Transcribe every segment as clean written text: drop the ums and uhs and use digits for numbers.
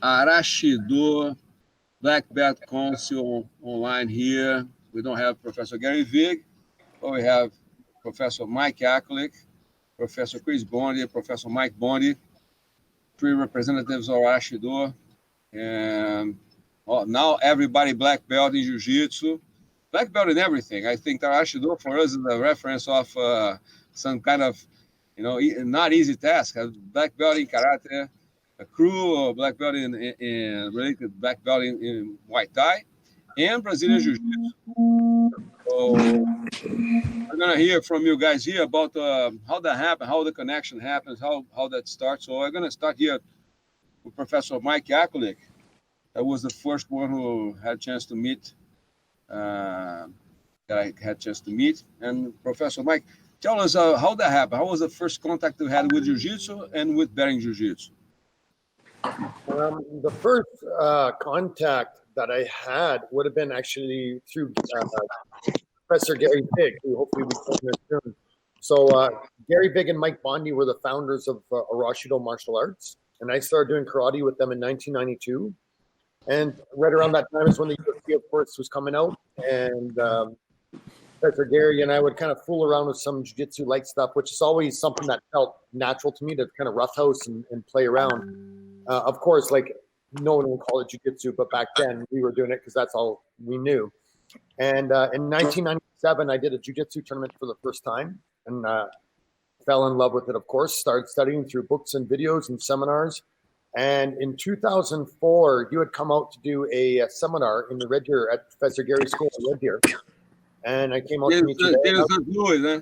Arashi Black Belt Council online here. We don't have Professor Gary Vigg, but we have Professor Mike Yackulic, Professor Chris Bonde, Professor Mike Bonde, 3 representatives of Arashi and now everybody black belt in Jiu-Jitsu, black belt in everything. I think Arashi for us is a reference of some kind of, not easy task. A black belt in karate, a crew or black belt in related black belt in Muay Thai, and Brazilian Jiu-Jitsu. So we're gonna hear from you guys here about how that happened, how the connection happens, how that starts. So we're gonna start here with Professor Mike Yackulic. That was the first one who had a chance to meet. That I had a chance to meet. And Professor Mike, tell us how that happened. How was the first contact you had with Jiu-Jitsu and with Behring Jiu-Jitsu? The first contact that I had would have been actually through Professor Gary Vigg, who hopefully we can hear soon. So Gary Vigg and Mike Bonde were the founders of Arashi martial arts, and I started doing karate with them in 1992. And right around that time is when the UFC, of course, was coming out, and Professor Gary and I would kind of fool around with some jiu-jitsu like stuff, which is always something that felt natural to me, to kind of roughhouse and play around. Of course, like no one would call it jiu-jitsu, but back then we were doing it because that's all we knew. And in 1997, I did a jiu-jitsu tournament for the first time, and fell in love with it, of course, started studying through books and videos and seminars. And in 2004, you had come out to do a seminar in the Red Deer at Professor Gary's school in Red Deer. And I came out to meet you. Jason St. Louis, eh?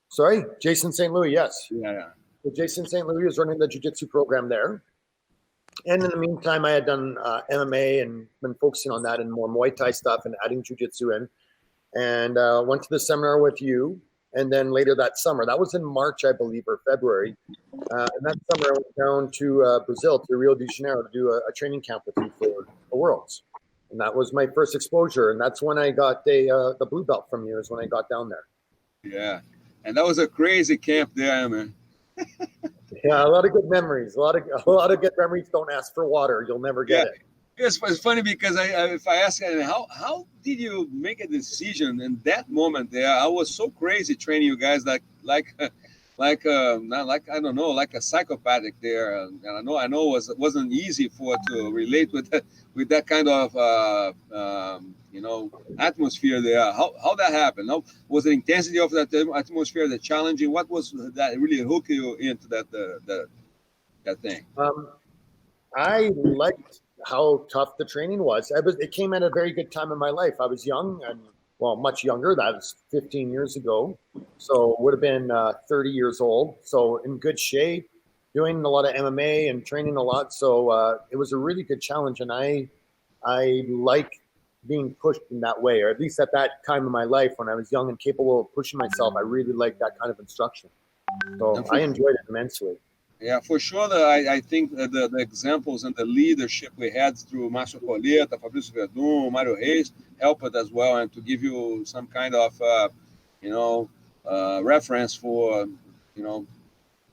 Sorry? Jason St. Louis, yes. Yeah. So Jason St. Louis was running the jiu-jitsu program there. And in the meantime, I had done MMA and been focusing on that and more Muay Thai stuff and adding jiu-jitsu in. And went to the seminar with you. And then later that summer, that was in March, I believe, or February. And that summer, I went down to Brazil, to Rio de Janeiro, to do a training camp with you for the Worlds. And that was my first exposure. And that's when I got the blue belt from you, is when I got down there. Yeah. And that was a crazy camp there, man. Yeah, a lot of good memories. A lot of good memories. Don't ask for water. You'll never get it. It's funny because if I ask how did you make a decision in that moment there? I was so crazy training you guys like not like, I don't know, like a psychopathic there. And I know it wasn't easy to relate with that kind of atmosphere there. How that happened? How was the intensity of that atmosphere, the challenging? What was that really hooked you into that thing? I liked how tough the training was. It came at a very good time in my life. I was young and, well, much younger. That was 15 years ago. So would have been 30 years old. So in good shape, doing a lot of MMA and training a lot. So it was a really good challenge. And I like being pushed in that way, or at least at that time in my life when I was young and capable of pushing myself. I really liked that kind of instruction. So I enjoyed it immensely. Yeah, for sure. I think the examples and the leadership we had through Márcio Coleta, Fabrício Verdun, Mário Reis helped as well, and to give you some kind of reference for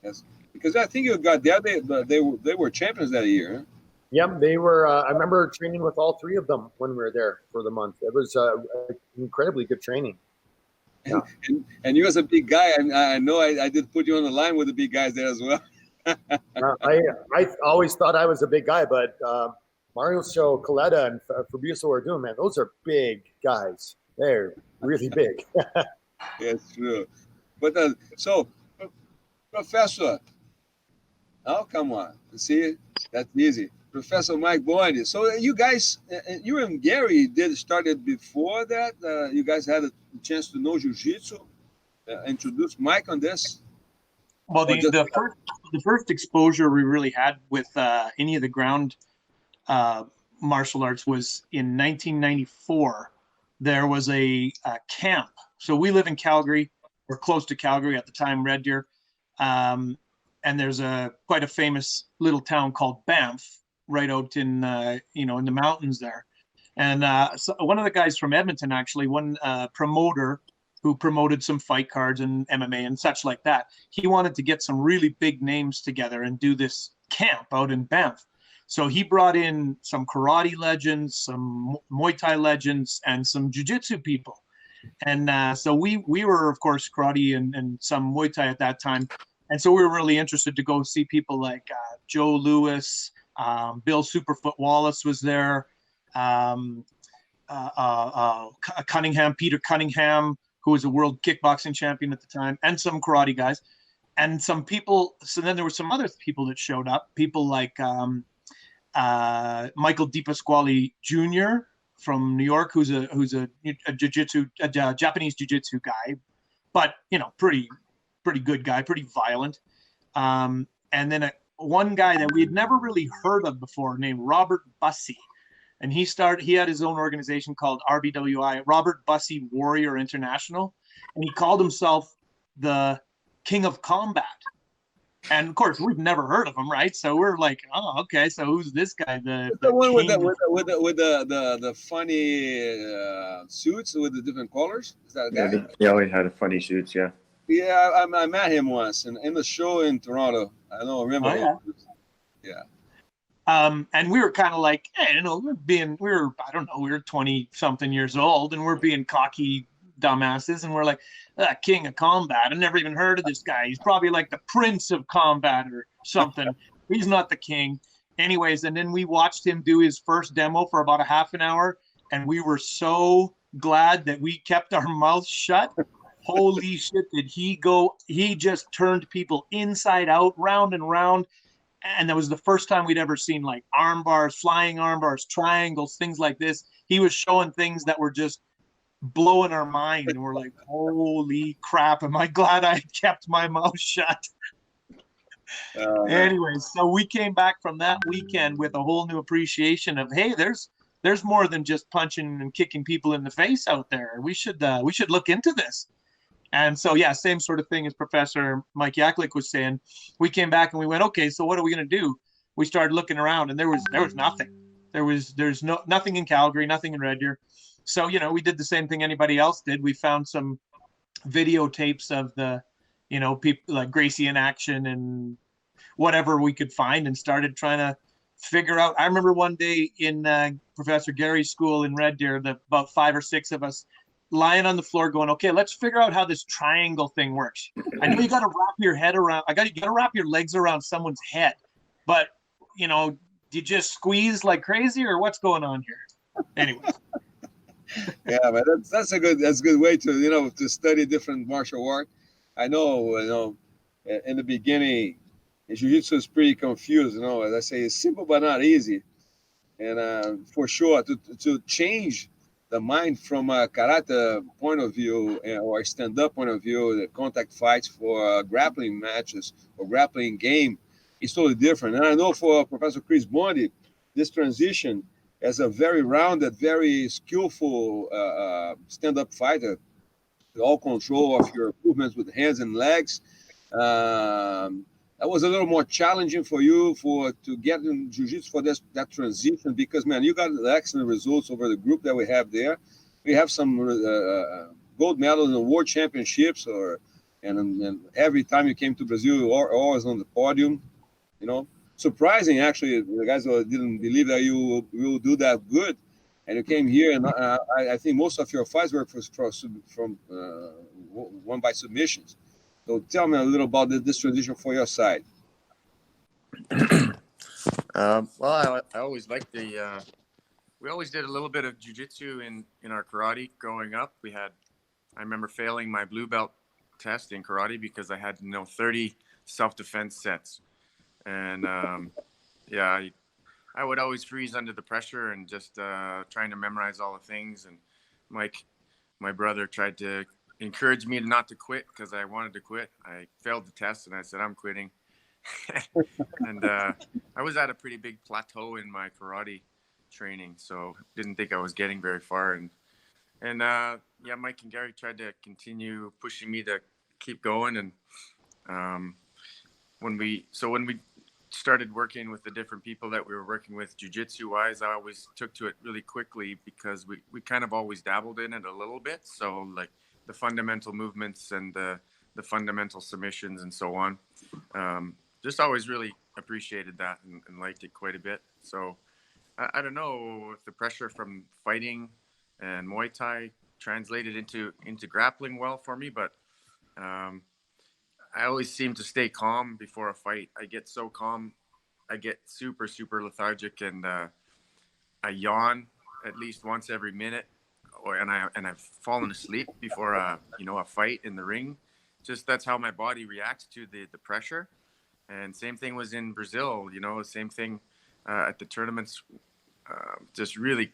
yes, because I think you got there. They were champions that year. Huh? Yeah, they were. I remember training with all 3 of them when we were there for the month. It was incredibly good training. Yeah. And you as a big guy, I know I did put you on the line with the big guys there as well. I always thought I was a big guy, but Márcio Coleta and Fabrício Verdun, man, those are big guys. They're really big. It's true. But so, Professor, oh, come on. See, that's easy. Professor Mike Bonde. So you guys, you and Gary started before that? You guys had a chance to know Jiu-Jitsu? Introduce Mike on this? Well, the first exposure we really had with any of the ground martial arts was in 1994. There was a camp. So we live in Calgary, or close to Calgary at the time, Red Deer. And there's quite a famous little town called Banff, right out in in the mountains there. And so one of the guys from Edmonton, actually, one promoter who promoted some fight cards and MMA and such like that, he wanted to get some really big names together and do this camp out in Banff. So he brought in some karate legends, some Muay Thai legends, and some jiu-jitsu people. And so we were, of course, karate and some Muay Thai at that time. And so we were really interested to go see people like Joe Louis, Bill Superfoot Wallace was there, Peter Cunningham, who was a world kickboxing champion at the time, and some karate guys. And some people, so then there were some other people that showed up, people like Michael DiPasquale Jr. from New York, who's a Japanese jiu-jitsu guy, but pretty good guy, pretty violent. And then one guy that we had never really heard of before, named Robert Bussey, and he had his own organization called RBWI, Robert Bussey Warrior International, and he called himself the King of Combat. And of course, we've never heard of him, right? So we're like, oh, okay. So who's this guy? The one with the funny suits with the different colors. Is that a guy? He always had a funny suits. Yeah. Yeah, I met him once in the show in Toronto. I don't remember. Oh, yeah. And we were kind of like, hey, we were 20 something years old, and we're being cocky dumbasses, and we're like, King of Combat. I never even heard of this guy. He's probably like the Prince of Combat or something. He's not the king. Anyways, and then we watched him do his first demo for about a half an hour, and we were so glad that we kept our mouths shut. Holy shit, did he go? He just turned people inside out, round and round. And that was the first time we'd ever seen like arm bars, flying arm bars, triangles, things like this. He was showing things that were just blowing our mind, and we're like, holy crap, am I glad I kept my mouth shut. Anyways, so we came back from that weekend with a whole new appreciation of, hey, there's more than just punching and kicking people in the face out there. We should look into this. And so, yeah, same sort of thing as Professor Mike Yackulic was saying. We came back and we went, okay, so what are we going to do? We started looking around, and there was nothing. There's nothing in Calgary, nothing in Red Deer. So, we did the same thing anybody else did. We found some videotapes of the, people like Gracie in action and whatever we could find, and started trying to figure out. I remember one day in Professor Gary's school in Red Deer, about 5 or 6 of us lying on the floor going, okay, let's figure out how this triangle thing works. I know you got to wrap your head around, you got to wrap your legs around someone's head, but, do you just squeeze like crazy, or what's going on here? Anyways. Yeah, but that's a good way to to study different martial art. I know in the beginning, jiu-jitsu is pretty confused. As I say, it's simple but not easy, and for sure to change the mind from a karate point of view or a stand-up point of view, the contact fights for grappling matches or grappling game is totally different. And I know for Professor Chris Bonde, this transition as a very rounded, very skillful stand-up fighter, all control of your movements with hands and legs. That was a little more challenging for you to get in jiu-jitsu for that transition, because, man, you got excellent results over the group that we have there. We have some gold medals in the world championships, and every time you came to Brazil, you were always on the podium. Surprising, actually. The guys didn't believe that you will do that good, and you came here, and I think most of your fights were from won by submissions. So tell me a little about this transition for your side. Well, I always liked we always did a little bit of jiu-jitsu in our karate growing up. I remember failing my blue belt test in karate because I had 30 self-defense sets. And I would always freeze under the pressure and just trying to memorize all the things. And Mike, my brother, tried to encourage me not to quit because I wanted to quit. I failed the test and I said, I'm quitting. And I was at a pretty big plateau in my karate training, so didn't think I was getting very far. And Mike and Gary tried to continue pushing me to keep going. And when we started working with the different people that we were working with jiu-jitsu wise, I always took to it really quickly because we kind of always dabbled in it a little bit. So like the fundamental movements and the fundamental submissions and so on. just always really appreciated that and liked it quite a bit. So I don't know if the pressure from fighting and Muay Thai translated into grappling well for me, but I always seem to stay calm before a fight. I get so calm, I get super lethargic, and I yawn at least once every minute, and I've fallen asleep before a fight in the ring. Just that's how my body reacts to the pressure. And same thing was in Brazil, same thing at the tournaments, just really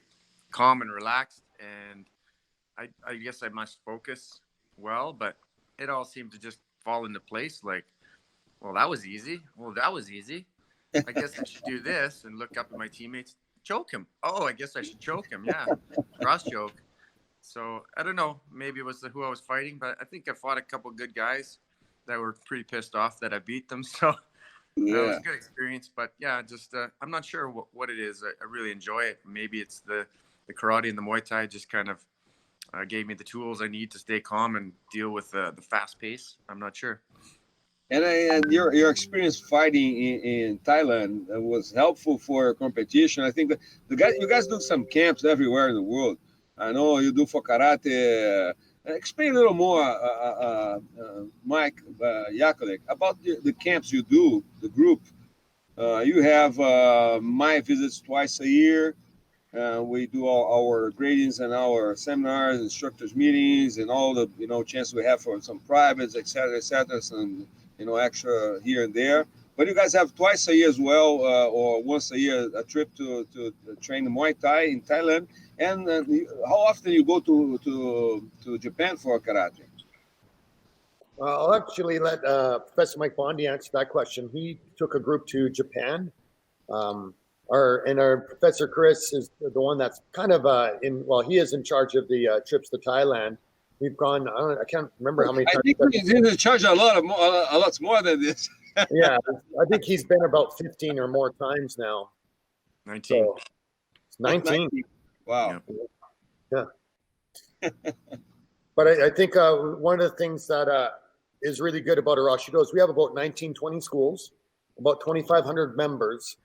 calm and relaxed. And I guess I must focus well, but it all seemed to just fall into place. Like, well, that was easy. Well, that was easy. I guess I should do this, and look up at my teammates, choke him. Oh, I guess I should choke him. Yeah, cross choke. So I don't know. Maybe it was who I was fighting, but I think I fought a couple good guys that were pretty pissed off that I beat them. So it was a good experience. But yeah, just I'm not sure what it is. I really enjoy it. Maybe it's the karate and the Muay Thai just kind of gave me the tools I need to stay calm and deal with the fast pace. I'm not sure. And your experience fighting in Thailand was helpful for your competition. I think you guys do some camps everywhere in the world. I know you do for karate. Explain a little more, Mike Yackulic, about the camps you do, the group. You have my visits twice a year. We do all our gradings and our seminars, instructors meetings, and all the chance we have for some privates, et cetera, some extra here and there. But you guys have twice a year as well, or once a year, a trip to train Muay Thai in Thailand. And how often you go to Japan for karate? I'll actually let Professor Mike Bonde answer that question. He took a group to Japan. Our Professor Chris is the one that's kind of he is in charge of the trips to Thailand. We've gone, I can't remember how many times. I think he's in charge a lot more than this. Yeah, I think he's been about 15 or more times now. 19. So, 19. Wow. Yeah. But I think one of the things that is really good about Arashi is we have about 19-20 schools, about 2,500 members.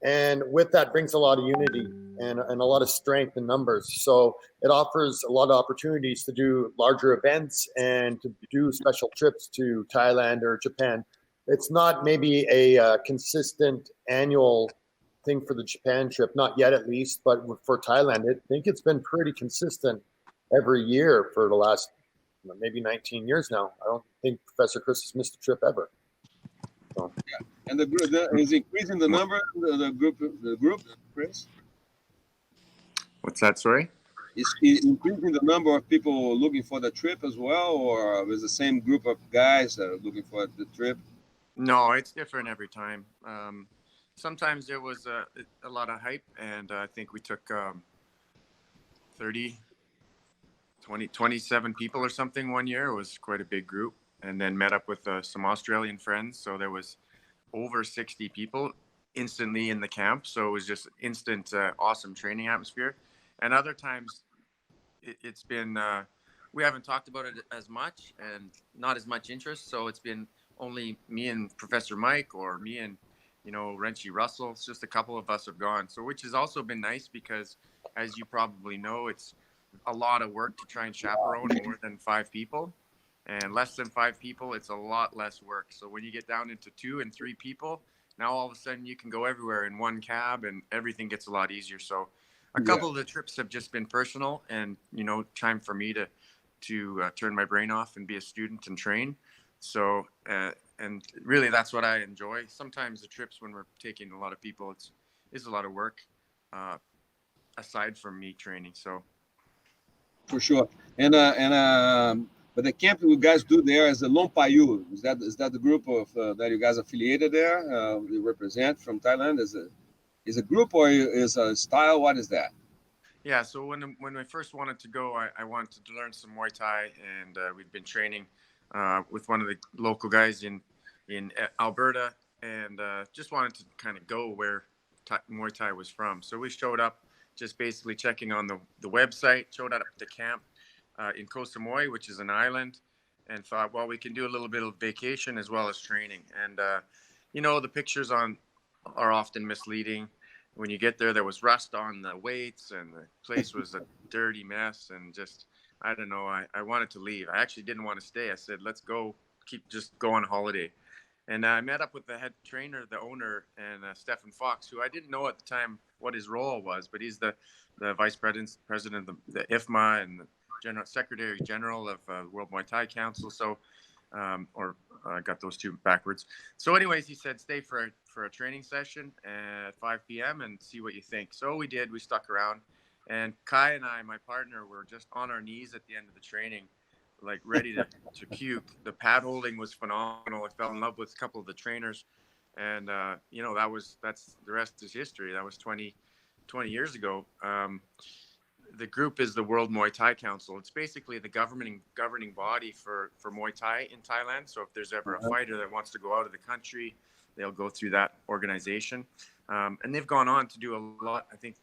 And with that brings a lot of unity and a lot of strength in numbers. So it offers a lot of opportunities to do larger events and to do special trips to Thailand or Japan. It's not maybe a consistent annual thing for the Japan trip, not yet at least, but for Thailand, I think it's been pretty consistent every year for the last maybe 19 years now. I don't think Professor Chris has missed a trip ever. So. Yeah. And the group is increasing the number, the group, Chris? What's that, sorry? Is increasing the number of people looking for the trip as well, or is the same group of guys that are looking for the trip? No, it's different every time. Sometimes there was a lot of hype, and I think we took 27 people or something one year. It was quite a big group, and then met up with some Australian friends. So there was over 60 people instantly in the camp. So it was just instant, awesome training atmosphere. And other times it's been, we haven't talked about it as much and not as much interest. So it's been only me and Professor Mike, or me and, Renchi Russell. It's just a couple of us have gone. So which has also been nice because, as you probably know, it's a lot of work to try and chaperone more than 5 people. And less than 5 people, it's a lot less work. So when you get down into 2 and 3 people, now all of a sudden you can go everywhere in one cab, and everything gets a lot easier. So a couple of the trips have just been personal, and time for me to turn my brain off and be a student and train. So and really that's what I enjoy. Sometimes the trips when we're taking a lot of people, it's a lot of work aside from me training. So for sure. But the camp you guys do there is the Lompayu. Is that the group of that you guys affiliated there? You represent from Thailand? Is a group or is a style? What is that? Yeah. So when I first wanted to go, I wanted to learn some Muay Thai, and we'd been training with one of the local guys in Alberta, and just wanted to kind of go where Muay Thai was from. So we showed up, just basically checking on the website. Showed up at the camp in Koh Samui, which is an island, and thought, well, we can do a little bit of vacation as well as training. And you know, the pictures are often misleading. When you get there was rust on the weights, and the place was a dirty mess, and just, I don't know, I wanted to leave. I actually didn't want to stay. I said, let's go, just go on holiday. And I met up with the head trainer, the owner, and Stephen Fox, who I didn't know at the time what his role was, but he's the vice president of the IFMA and the secretary general of World Muay Thai Council. So, I got those two backwards. So anyways, he said, stay for a training session at 5 p.m. and see what you think. So we did. We stuck around. And Kai and I, my partner, were just on our knees at the end of the training, like ready to puke. The pad holding was phenomenal. I fell in love with a couple of the trainers. And, you know, that's the rest is history. That was 20 years ago. The group is the World Muay Thai Council. It's basically the governing body for Muay Thai in Thailand. So if there's ever a fighter that wants to go out of the country, they'll go through that organization. And they've gone on to do a lot. I think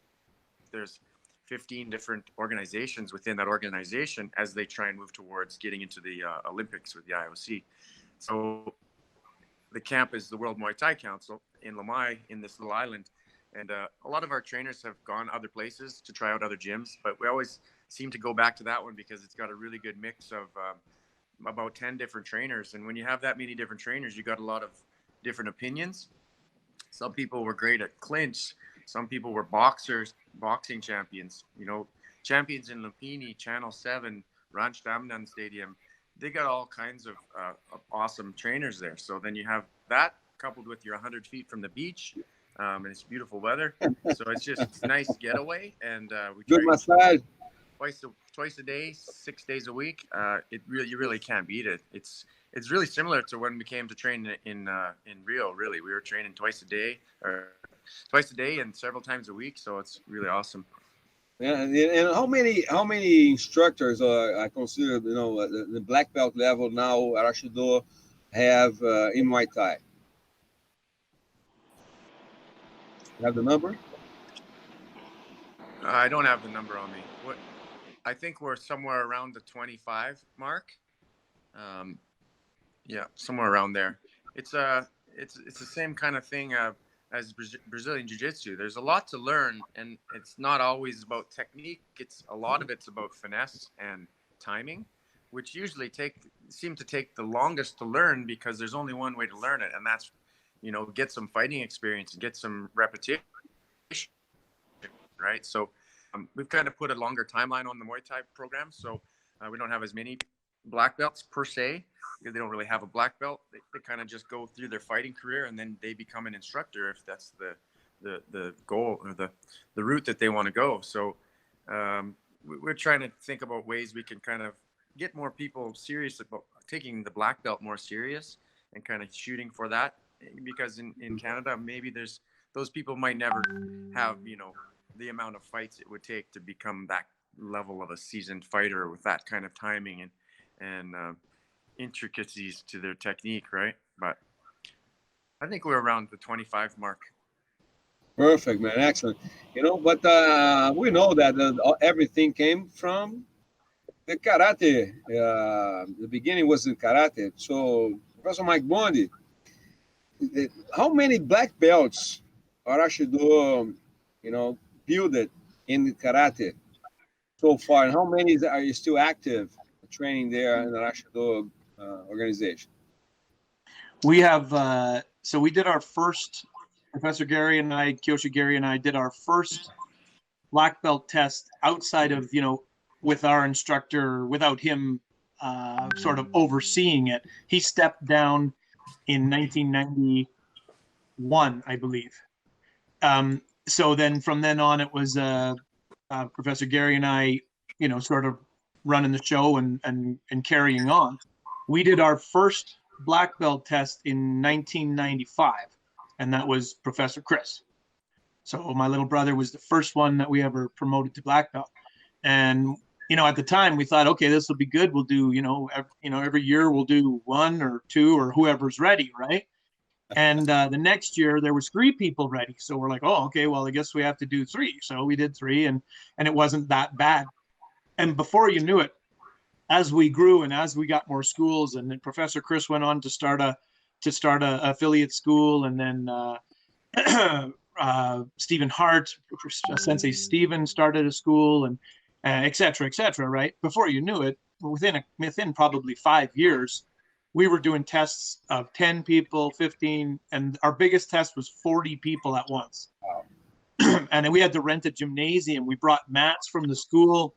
there's 15 different organizations within that organization as they try and move towards getting into the Olympics with the IOC. So the camp is the World Muay Thai Council in Lamai, in this little island. And a lot of our trainers have gone other places to try out other gyms, but we always seem to go back to that one because it's got a really good mix of about 10 different trainers. And when you have that many different trainers, you got a lot of different opinions. Some people were great at clinch. Some people were boxing champions, you know, champions in Lumpini, Channel 7, Ranch Damnan Stadium. They got all kinds of awesome trainers there. So then you have that coupled with your 100 feet from the beach. And it's beautiful weather, so it's just a nice getaway. And we good massage twice a day, 6 days a week. You really can't beat it. It's really similar to when we came to train in Rio. Really, we were training twice a day and several times a week. So it's really awesome. Yeah, and how many instructors I consider, you know, the black belt level now Arashi have in Muay Thai? You have the number? I don't have the number on me. I think we're somewhere around the 25 mark. Yeah, somewhere around there. It's the same kind of thing as Brazilian Jiu-Jitsu. There's a lot to learn, and it's not always about technique. A lot of it's about finesse and timing, which usually seem to take the longest to learn because there's only one way to learn it, and that's, you know, get some fighting experience and get some repetition, right? So we've kind of put a longer timeline on the Muay Thai program. So we don't have as many black belts per se, because they don't really have a black belt. They kind of just go through their fighting career, and then they become an instructor if that's the goal or the route that they want to go. So we're trying to think about ways we can kind of get more people serious about taking the black belt more serious and kind of shooting for that. Because in Canada, maybe those people might never have, you know, the amount of fights it would take to become that level of a seasoned fighter with that kind of timing and intricacies to their technique, right? But I think we're around the 25 mark. Perfect, man. Excellent. You know, but we know that everything came from the karate. The beginning was in karate. So, Professor Mike Bonde, how many black belts Arashi, you know, builded in karate so far, and how many are you still active training there in the Arashi organization? We have so we did our first, Professor Gary and I, Kyoshi Gary and I did our first black belt test outside of, you know, with our instructor, without him sort of overseeing it. He stepped down in 1991, I believe. So then from then on, it was Professor Gary and I, you know, sort of running the show and carrying on. We did our first black belt test in 1995, and that was Professor Chris. So my little brother was the first one that we ever promoted to black belt. And, you know, at the time we thought, okay, this will be good. We'll do, every year we'll do 1 or 2 or whoever's ready, right? And the next year there was 3 people ready. So we're like, oh, okay, well, I guess we have to do 3. So we did 3, and it wasn't that bad. And before you knew it, as we grew and as we got more schools, and then Professor Chris went on to start a to start a affiliate school, and then Stephen Hart, Sensei Stephen started a school, and et cetera, right? Before you knew it, within probably 5 years, we were doing tests of 10 people, 15, and our biggest test was 40 people at once. And then we had to rent a gymnasium. We brought mats from the school,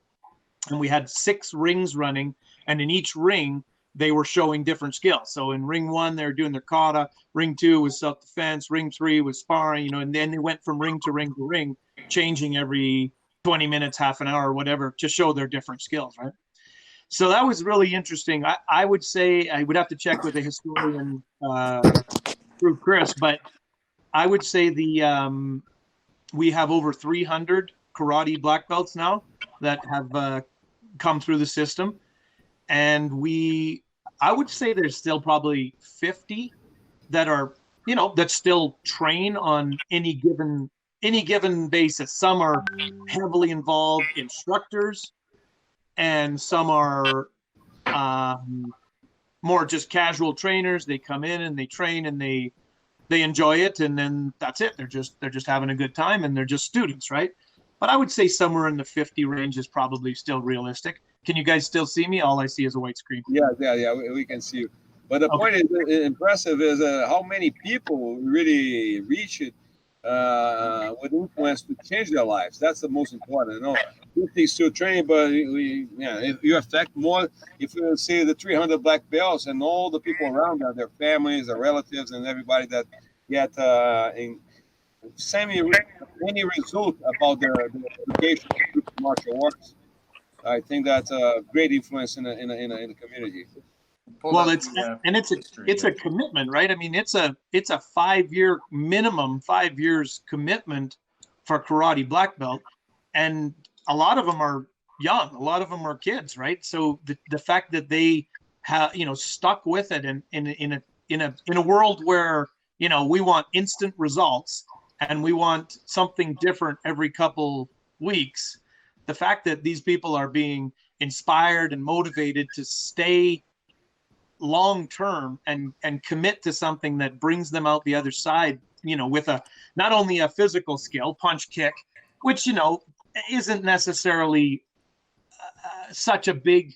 and we had 6 rings running, and in each ring, they were showing different skills. So in ring 1, they were doing their kata. Ring 2 was self-defense. Ring 3 was sparring, and then they went from ring to ring to ring, changing every 20 minutes, half an hour, or whatever, to show their different skills, right? So that was really interesting. I would say I would have to check with a historian through Chris, but I would say we have over 300 karate black belts now that have come through the system. And I would say there's still probably 50 that are, that still train on any given basis. Some are heavily involved instructors, and some are more just casual trainers. They come in and they train and they enjoy it, and then that's it. They're just having a good time, and they're just students, right? But I would say somewhere in the 50 range is probably still realistic. Can you guys still see me? All I see is a white screen. Yeah, we can see you. But the point is impressive is how many people really reach it with influence to change their lives. That's the most important. They still training, but if you affect more, if you say the 300 black belts and all the people around them, their families, their relatives, and everybody that get any result about their education through martial arts, I think that's a great influence in the community. Well, it's a commitment, right? I mean, it's a 5-year minimum, 5 years commitment for karate black belt, and a lot of them are young, a lot of them are kids, right? So the fact that they have stuck with it, and in a world where we want instant results and we want something different every couple weeks. The fact that these people are being inspired and motivated to stay long term and commit to something that brings them out the other side, with not only a physical skill, punch, kick, which isn't necessarily such a big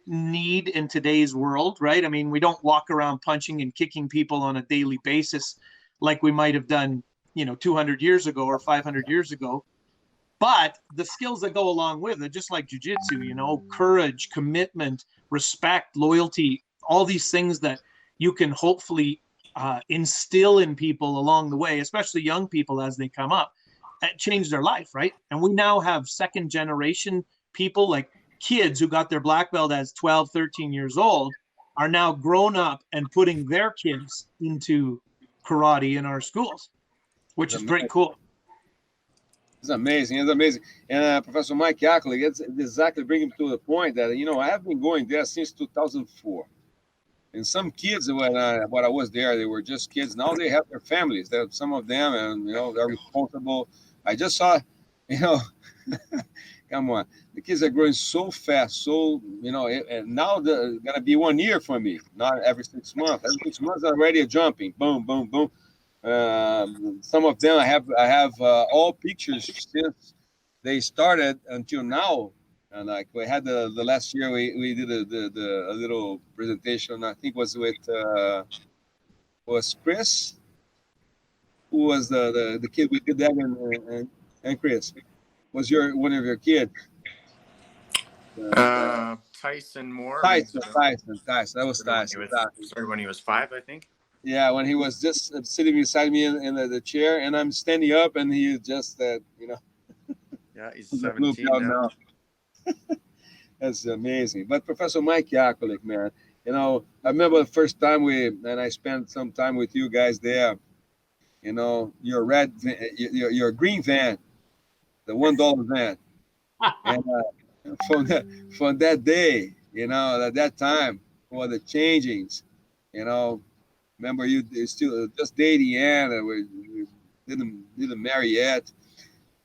need in today's world, right? I mean, we don't walk around punching and kicking people on a daily basis like we might have done 200 years ago or 500 years ago. But the skills that go along with it, just like jiu-jitsu, courage, commitment, respect, loyalty, all these things that you can hopefully instill in people along the way, especially young people as they come up, change their life, right? And we now have second generation people, like kids who got their black belt as 12, 13 years old, are now grown up and putting their kids into karate in our schools, which is pretty cool. It's amazing. And Professor Mike Yackulic, it's exactly bringing to the point that, I have been going there since 2004. And some kids, when I was there, they were just kids. Now they have their families. Some of them, and, they're responsible. I just saw, come on. The kids are growing so fast. So, and now they're going to be 1 year for me, not every 6 months. Every 6 months, I'm already jumping. Boom, boom, boom. Some of them I have all pictures since they started until now, and like we had the last year we did a little presentation. I think was with was Chris, who was the kid we did that, and Chris was one of your kids. Tyson Moore. Tyson. That was Tyson. Started when he was 5, I think. Yeah, when he was just sitting beside me in the chair, and I'm standing up, and he just, Yeah, he's 17 now. That's amazing. But Professor Mike Yackulic, man, I remember the first time I spent some time with you guys there. Your your green van, the $1 van, and from that day, at that time, for the changings, remember you still just dating Ann, and we didn't marry yet.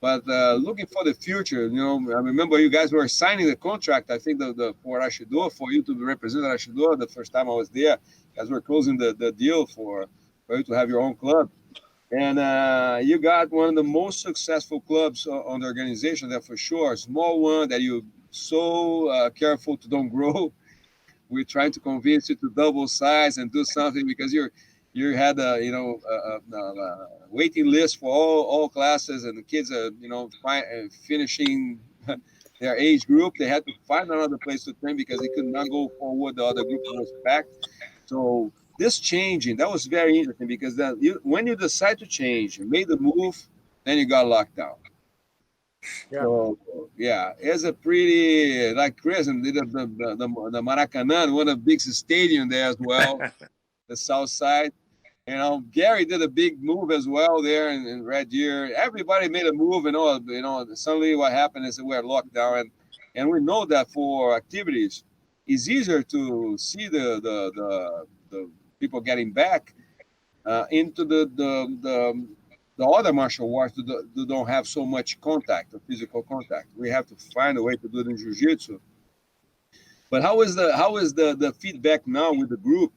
But looking for the future, you know, I remember you guys were signing the contract. I think for Arashi for you to represent Arashi the first time I was there, as we're closing the deal for you to have your own club. And you got one of the most successful clubs on the organization, that for sure. Small one that you so careful to don't grow. We're trying to convince you to double size and do something, because you had a waiting list for all classes, and the kids are finishing their age group. They had to find another place to train because they could not go forward. The other group was packed. So this changing, that was very interesting, because when you decide to change, you made the move, then you got locked down. Yeah. So yeah, it's a pretty, like Chris and did the Maracanã, one of the biggest stadium there as well, the South Side. You know, Gary did a big move as well there in Red Deer. Everybody made a move, and suddenly what happened is that we're locked down, and we know that for activities, it's easier to see the people getting back into the other martial arts that don't have so much contact, or physical contact. We have to find a way to do it in Jiu-Jitsu. But how is the feedback now with the group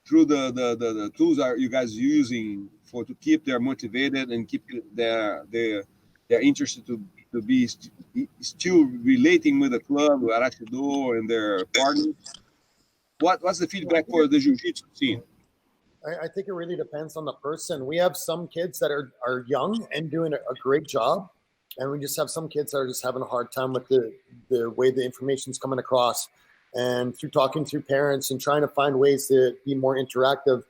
through the tools are you guys using to keep them motivated and keep their interested to be still relating with the club, with Arashi and their partners? What's the feedback for the Jiu-Jitsu scene? I think it really depends on the person. We have some kids that are young and doing a great job, and we just have some kids that are just having a hard time with the way the information's coming across. And through talking to parents and trying to find ways to be more interactive,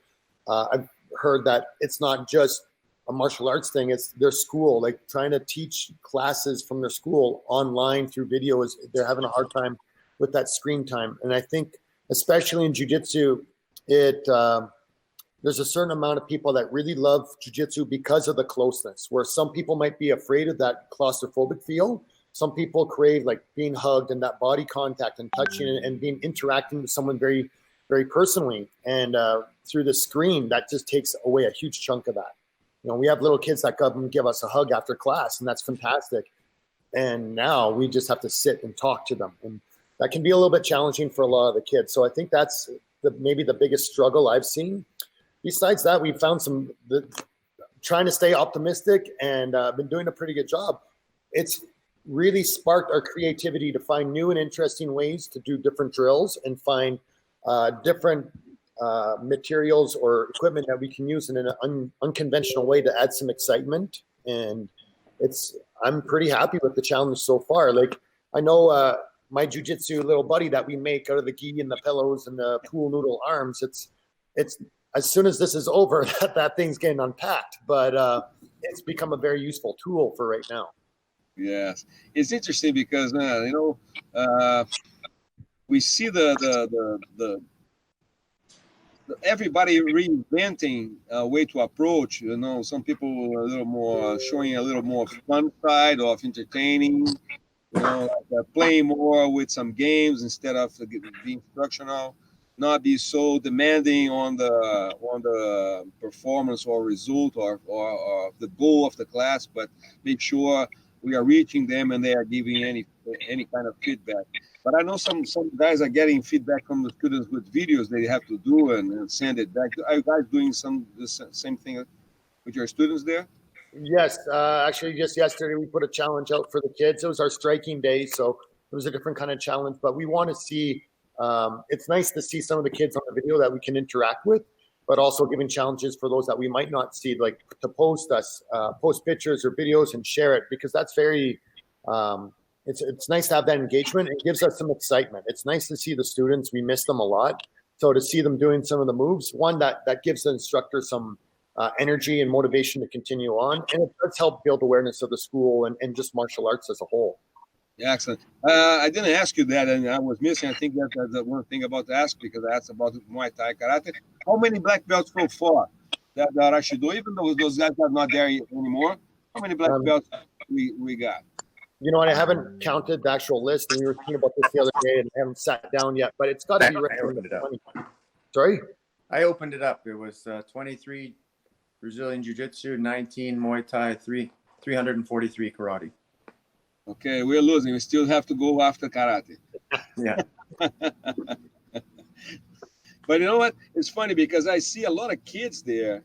I've heard that it's not just a martial arts thing, it's their school, like trying to teach classes from their school online through videos. They're having a hard time with that screen time. And I think, especially in jiu-jitsu, there's a certain amount of people that really love jiu-jitsu because of the closeness, where some people might be afraid of that claustrophobic feel. Some people crave like being hugged and that body contact and touching and being interacting with someone very, very personally. And through the screen, that just takes away a huge chunk of that. You know, we have little kids that come and give us a hug after class, and that's fantastic. And now we just have to sit and talk to them. And that can be a little bit challenging for a lot of the kids. So I think that's maybe the biggest struggle I've seen. Besides that, we found trying to stay optimistic and been doing a pretty good job. It's really sparked our creativity to find new and interesting ways to do different drills and find different materials or equipment that we can use in an unconventional way to add some excitement. And I'm pretty happy with the challenge so far. Like, I know my jiu-jitsu little buddy that we make out of the gi and the pillows and the pool noodle arms, it's as soon as this is over, that thing's getting unpacked. But it's become a very useful tool for right now. Yes, it's interesting because we see the everybody reinventing a way to approach. You know, some people a little more showing a little more fun side of entertaining. You know, like playing more with some games instead of being instructional. Not be so demanding on the performance or result or the goal of the class, but make sure we are reaching them and they are giving any kind of feedback. But I know some guys are getting feedback from the students with videos they have to do and send it back. Are you guys doing the same thing with your students there? Yes, actually, just yesterday we put a challenge out for the kids. It was our striking day, so it was a different kind of challenge. But we want to see. It's nice to see some of the kids on the video that we can interact with, but also giving challenges for those that we might not see, like to post pictures or videos and share it, because that's very, it's nice to have that engagement. It gives us some excitement. It's nice to see the students. We miss them a lot. So to see them doing some of the moves, one, that gives the instructor some energy and motivation to continue on. And it does help build awareness of the school and just martial arts as a whole. Yeah, excellent. I didn't ask you that, and I was missing. I think that's the one thing about to ask, because I asked about Muay Thai Karate. How many black belts so far that Arashi, even though those guys are not there anymore? How many black belts we got? You know what? I haven't counted the actual list, and we were thinking about this the other day, and I haven't sat down yet. But it's got to be right in the 20. Sorry, I opened it up. It was 23 Brazilian Jiu-Jitsu, 19 Muay Thai, 3 343 karate. Okay, we're losing. We still have to go after karate. Yeah. But you know what? It's funny because I see a lot of kids there,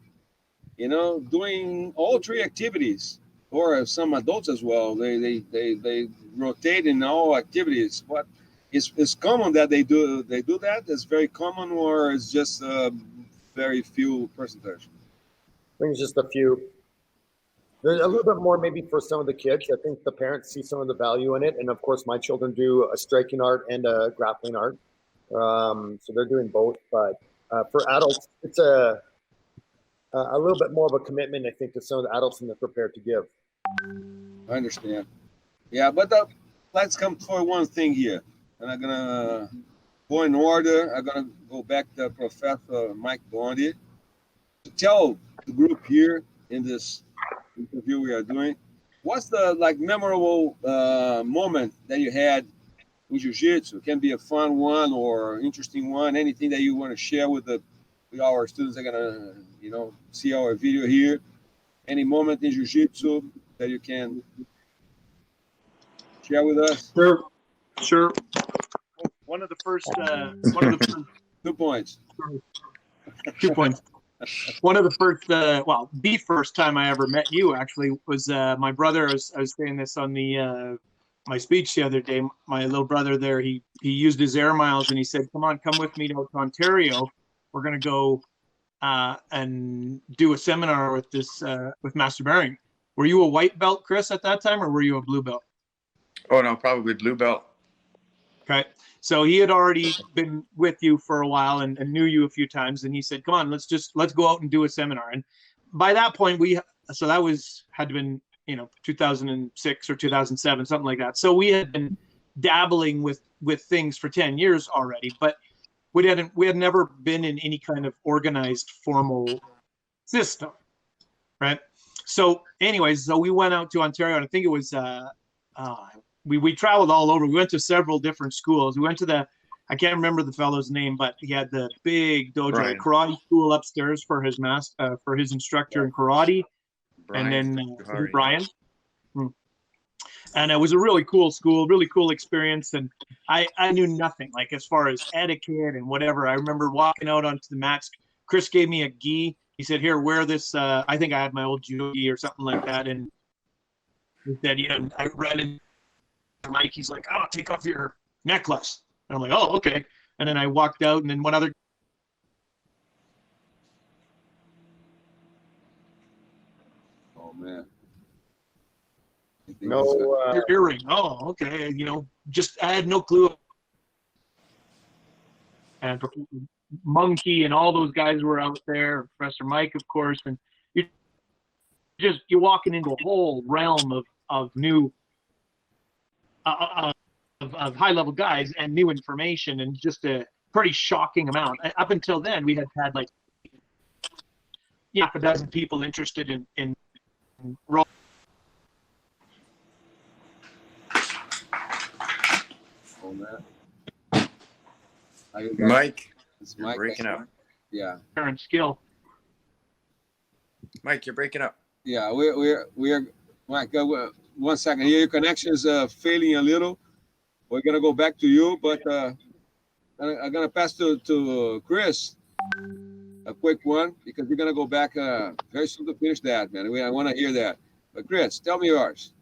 doing all three activities, or some adults as well. They rotate in all activities. But it's common that they do that. It's very common, or it's just very few percentage. I think it's just a few. There's a little bit more maybe for some of the kids. I think the parents see some of the value in it, and of course, my children do a striking art and a grappling art, so they're doing both. But for adults, it's a little bit more of a commitment, I think, to some of the adults than they're prepared to give. I understand. Yeah, but let's come for one thing here, and I'm gonna go in order. I'm gonna go back to Professor Mike Bonde to tell the group here in this interview we are doing, what's the memorable moment that you had with Jiu-Jitsu? It can be a fun one or interesting one. Anything that you want to share with our students that are gonna see our video here. Any moment in Jiu-Jitsu that you can share with us? Sure. One of the first 2 points. 2 points. One of the first, the first time I ever met you actually was my brother. I was saying this on my speech the other day. My little brother there, he used his air miles and he said, come with me to Ontario. We're going to go and do a seminar with Master Behring. Were you a white belt, Chris, at that time, or were you a blue belt? Oh, no, probably blue belt. Okay. So he had already been with you for a while and knew you a few times. And he said, come on, let's go out and do a seminar. And by that point, had to have been, 2006 or 2007, something like that. So we had been dabbling with things for 10 years already, but we had never been in any kind of organized formal system. Right. So anyways, we went out to Ontario, and I think it was, we traveled all over. We went to several different schools. We went to I can't remember the fellow's name, but he had the big dojo karate school upstairs for his for his instructor in karate. Brian, and then Brian. And it was a really cool school, really cool experience. And I knew nothing, as far as etiquette and whatever. I remember walking out onto the mats. Chris gave me a gi. He said, here, wear this. I think I had my old judo gi or something like that. And he said, I ran in Mike, he's like, oh, take off your necklace. And I'm like, oh, okay. And then I walked out, and then one other. Oh, man. No. Your earring. Oh, okay. I had no clue. And Monkey and all those guys were out there, Professor Mike, of course. And you're walking into a whole realm of new. Of high-level guys and new information, and just a pretty shocking amount. Up until then, we had half a dozen people interested in role. Oh, man. Mike, it's you're Mike breaking up. Yeah. Current skill. Mike, you're breaking up. Yeah, we're Mike. One second here. Your connection is failing a little. We're gonna go back to you, but I'm gonna pass to Chris a quick one, because we're gonna go back very soon to finish that, man. I want to hear that. But Chris, tell me yours.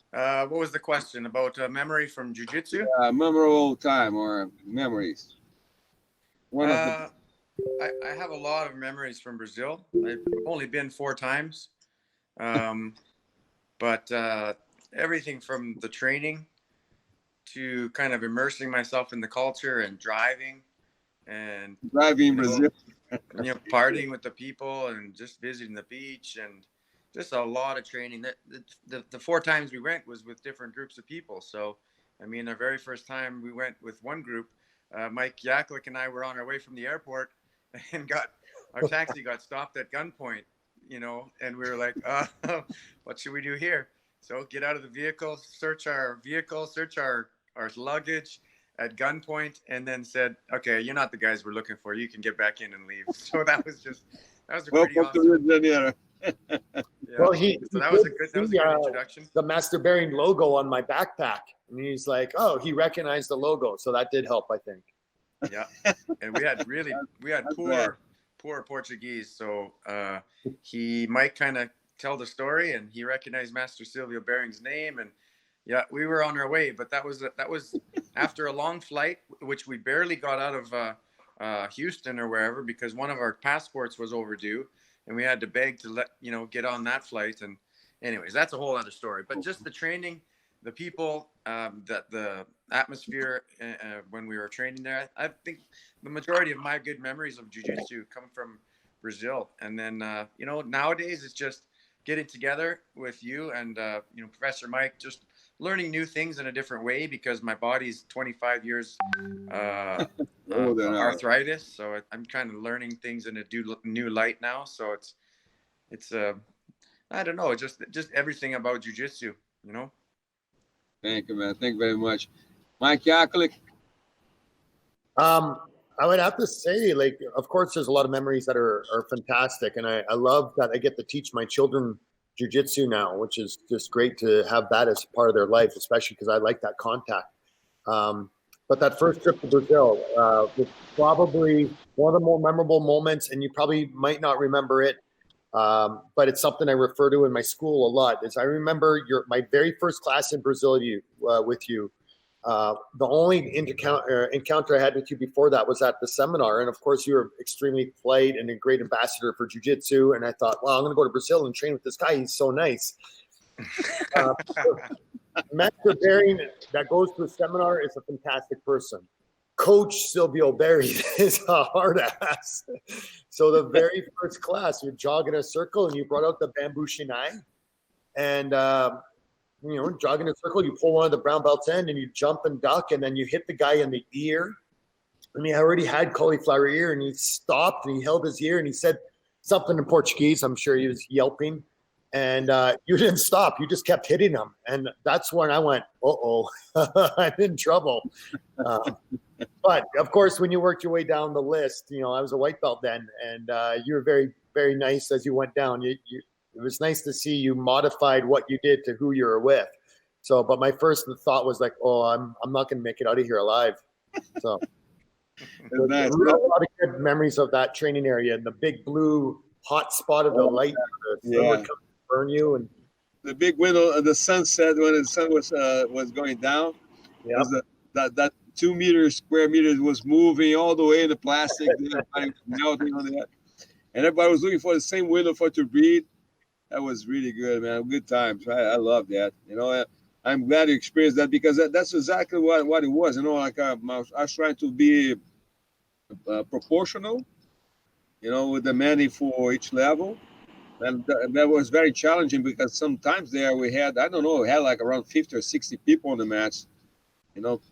What was the question about memory from jiu-jitsu? Memorable time or memories. I have a lot of memories from Brazil. I've only been 4 times. But everything from the training to kind of immersing myself in the culture and driving Brazil, partying with the people and just visiting the beach, and just a lot of training. The 4 times we went was with different groups of people. So, our very first time we went with one group, Mike Yackulic and I were on our way from the airport and our taxi got stopped at gunpoint. And we were like, what should we do here? So get out of the vehicle, search our luggage, at gunpoint and then said, "Okay, you're not the guys we're looking for. You can get back in and leave." So that was a pretty awesome. Yeah. Well, so that was a good introduction. The Master Behring logo on my backpack, and he's like, "Oh, he recognized the logo," so that did help, I think. Yeah, and we had poor Portuguese, so he might kind of tell the story, and he recognized Master Sylvio Behring's name, and yeah, we were on our way, but that was after a long flight, which we barely got out of Houston or wherever because one of our passports was overdue. And we had to beg to get on that flight. And anyways, that's a whole other story. But just the training, the people, the atmosphere when we were training there, I think the majority of my good memories of jiu-jitsu come from Brazil. And then, nowadays it's just getting together with you and, Professor Mike, just learning new things in a different way because my body's 25 years arthritis, so I'm kind of learning things in a new light now. So it's I don't know, just everything about jiu-jitsu, Thank you, man. Thank you very much. Mike Yackulic. I would have to say, of course, there's a lot of memories that are fantastic, and I love that I get to teach my children jiu-jitsu now, which is just great to have that as part of their life, especially because I like that contact. But that first trip to Brazil was probably one of the more memorable moments, and you probably might not remember it, but it's something I refer to in my school a lot. Is I remember my very first class in Brazil with you. The only encounter I had with you before that was at the seminar. And of course, you were extremely polite and a great ambassador for jiu-jitsu. And I thought, well, I'm going to go to Brazil and train with this guy. He's so nice. Master Behring that goes to a seminar is a fantastic person. Coach Sylvio Behring is a hard ass. So the very first class, you jog in a circle and you brought out the bamboo shinai. And, jog in a circle, you pull one of the brown belts in and you jump and duck, and then you hit the guy in the ear. And he already had cauliflower ear, and he stopped and he held his ear and he said something in Portuguese. I'm sure he was yelping. And you didn't stop. You just kept hitting him. And that's when I went, uh-oh, I'm in trouble. But, of course, when you worked your way down the list, I was a white belt then, and you were very, very nice as you went down. It was nice to see you modified what you did to who you were with. So, but my first thought was like, oh, I'm not going to make it out of here alive. So, nice. a lot of good memories of that training area and the big blue hot spot of the light. The sun would come to burn you, and the big window, the sunset when the sun was going down. Yeah, that 2 square meters was moving all the way in the plastic, everybody melting on that, and everybody was looking for the same window to breathe. That was really good, man. Good times. I love that. I'm glad you experienced that because that's exactly what it was. I was trying to be proportional, with the demanding for each level. And that was very challenging because sometimes there we had like around 50 or 60 people on the match,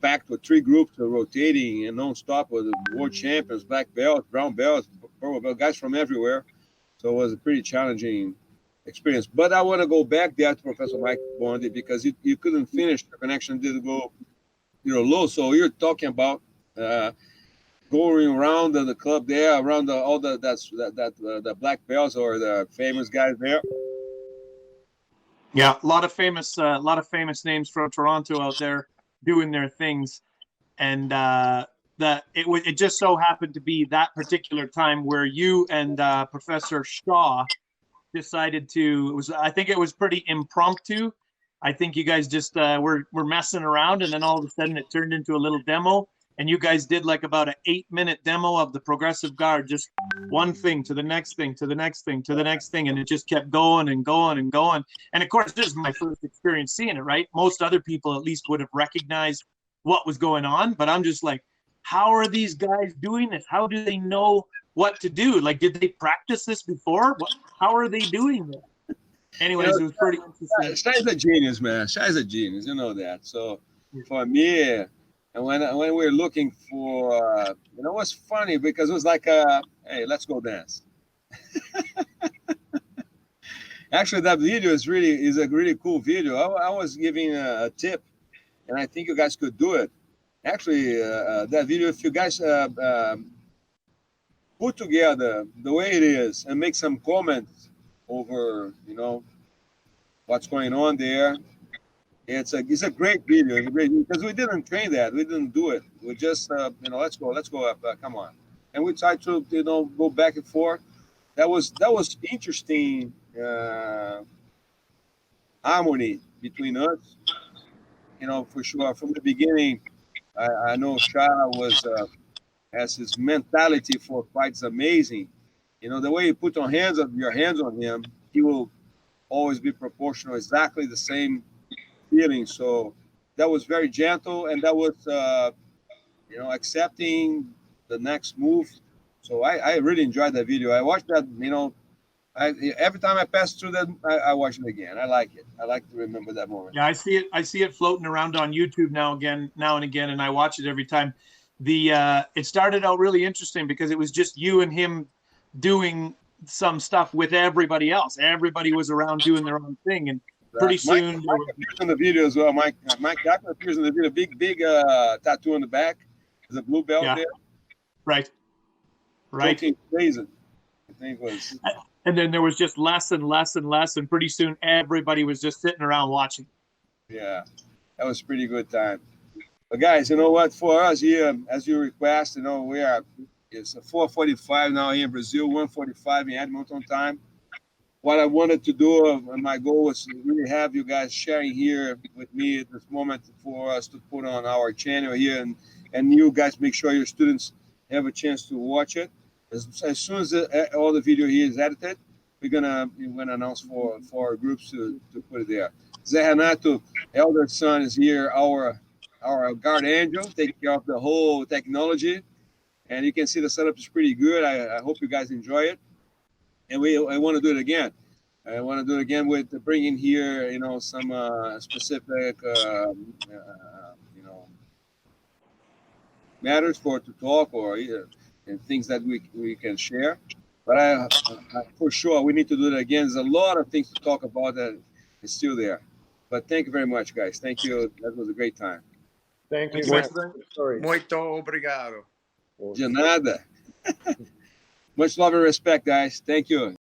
packed with 3 groups rotating and non-stop with world champions, black belts, brown belts, purple belts, guys from everywhere. So it was a pretty challenging experience. But I want to go back there to Professor Mike Bonde because you couldn't finish. The connection didn't go low. So you're talking about going around the club there, around all the black belts or the famous guys there. Yeah, a lot of famous names from Toronto out there doing their things, and it just so happened to be that particular time where you and Professor Shaw decided to. I think it was pretty impromptu. I think you guys just were messing around, and then all of a sudden it turned into a little demo. And you guys did like about an 8-minute demo of the progressive guard, just one thing to the next thing, to the next thing, to the next thing. And it just kept going and going and going. And of course, this is my first experience seeing it, right? Most other people at least would have recognized what was going on. But I'm just like, how are these guys doing this? How do they know what to do? Like, did they practice this before? How are they doing this? Anyways, it was pretty interesting. Shai's a genius, man. Shai's a genius. You know that. So for me... And when we were looking for, it was funny because it was like, hey, let's go dance. Actually, that video is a really cool video. I was giving a tip, and I think you guys could do it. actually, that video, if you guys put together the way it is and make some comments over, what's going on there, it's a great video. It's a great, because we didn't train that. We didn't do it. We just, let's go up. Come on. And we tried to, go back and forth. That was interesting harmony between us. For sure. From the beginning, I know Shah has his mentality for fights amazing. The way you put your hands on him, he will always be proportional, exactly the same feeling. So that was very gentle, and that was accepting the next move. So I really enjoyed that video. I watched that. Every time I pass through that, I watch it again. I like it. I like to remember that moment. Yeah, I see it floating around on YouTube now and again, and I watch it every time. It started out really interesting because it was just you and him doing some stuff with everybody else. Everybody was around doing their own thing, and pretty soon Mike appears in the video as well. Mike Yackulic appears in the video. Big tattoo on the back. There's a blue belt there. Right. Crazy. I think it was. And then there was just less and less and less, and pretty soon everybody was just sitting around watching. Yeah, that was a pretty good time. But guys, you know what? For us here, as you request, it's 4:45 now here in Brazil, 1:45 in Edmonton time. What I wanted to do, my goal was to really have you guys sharing here with me at this moment for us to put on our channel here, and you guys make sure your students have a chance to watch it. As soon as all the video here is edited, we're gonna announce for our groups to put it there. Zé Renato, elder son, is here, our guard angel, taking care of the whole technology, and you can see the setup is pretty good. I hope you guys enjoy it, and I want to do it again. I want to do it again with bringing here, some specific, matters to talk or and things that we can share. But I for sure we need to do it again. There's a lot of things to talk about that is still there. But thank you very much, guys. Thank you. That was a great time. Thank you. Sorry. Muito obrigado. De nada. Much love and respect, guys. Thank you.